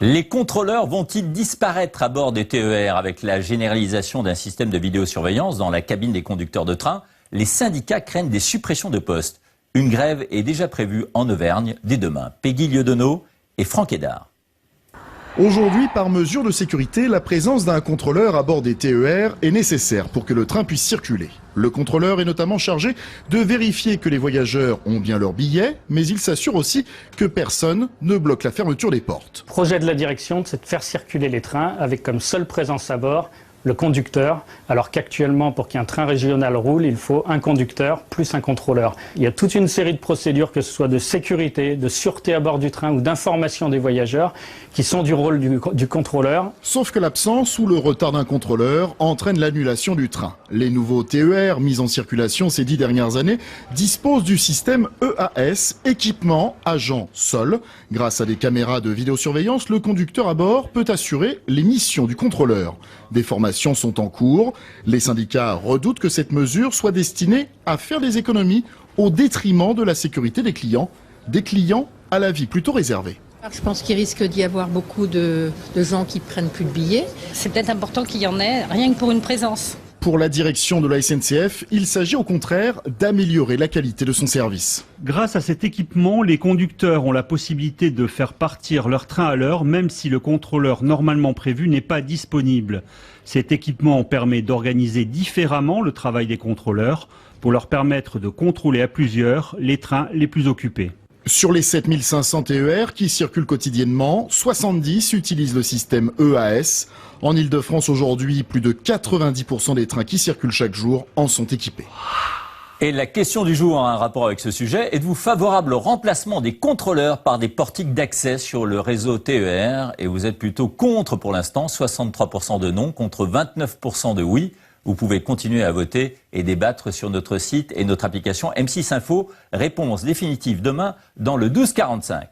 Les contrôleurs vont-ils disparaître à bord des TER avec la généralisation d'un système de vidéosurveillance dans la cabine des conducteurs de train? Les syndicats craignent des suppressions de postes. Une grève est déjà prévue en Auvergne dès demain. Peggy Lieudenot et Franck Hédard. Aujourd'hui, par mesure de sécurité, la présence d'un contrôleur à bord des TER est nécessaire pour que le train puisse circuler. Le contrôleur est notamment chargé de vérifier que les voyageurs ont bien leur billet, mais il s'assure aussi que personne ne bloque la fermeture des portes. Le projet de la direction, c'est de faire circuler les trains avec comme seule présence à bord le conducteur, alors qu'actuellement, pour qu'un train régional roule, il faut un conducteur plus un contrôleur. Il y a toute une série de procédures, que ce soit de sécurité, de sûreté à bord du train ou d'information des voyageurs, qui sont du rôle du contrôleur. Sauf que l'absence ou le retard d'un contrôleur entraîne l'annulation du train. Les nouveaux TER mis en circulation ces 10 dernières années disposent du système EAS, équipement agent sol. Grâce à des caméras de vidéosurveillance, le conducteur à bord peut assurer les missions du contrôleur. Des formations sont en cours. Les syndicats redoutent que cette mesure soit destinée à faire des économies au détriment de la sécurité des clients à la vie plutôt réservée. Je pense qu'il risque d'y avoir beaucoup de gens qui ne prennent plus de billets. C'est peut-être important qu'il y en ait, rien que pour une présence. Pour la direction de la SNCF, il s'agit au contraire d'améliorer la qualité de son service. Grâce à cet équipement, les conducteurs ont la possibilité de faire partir leur train à l'heure, même si le contrôleur normalement prévu n'est pas disponible. Cet équipement permet d'organiser différemment le travail des contrôleurs pour leur permettre de contrôler à plusieurs les trains les plus occupés. Sur les 7500 TER qui circulent quotidiennement, 70 utilisent le système EAS. En Ile-de-France aujourd'hui, plus de 90% des trains qui circulent chaque jour en sont équipés. Et la question du jour a un rapport avec ce sujet. Êtes-vous favorable au remplacement des contrôleurs par des portiques d'accès sur le réseau TER? Et vous êtes plutôt contre pour l'instant, 63% de non contre 29% de oui. Vous pouvez continuer à voter et débattre sur notre site et notre application M6 Info. Réponse définitive demain dans le 12-45.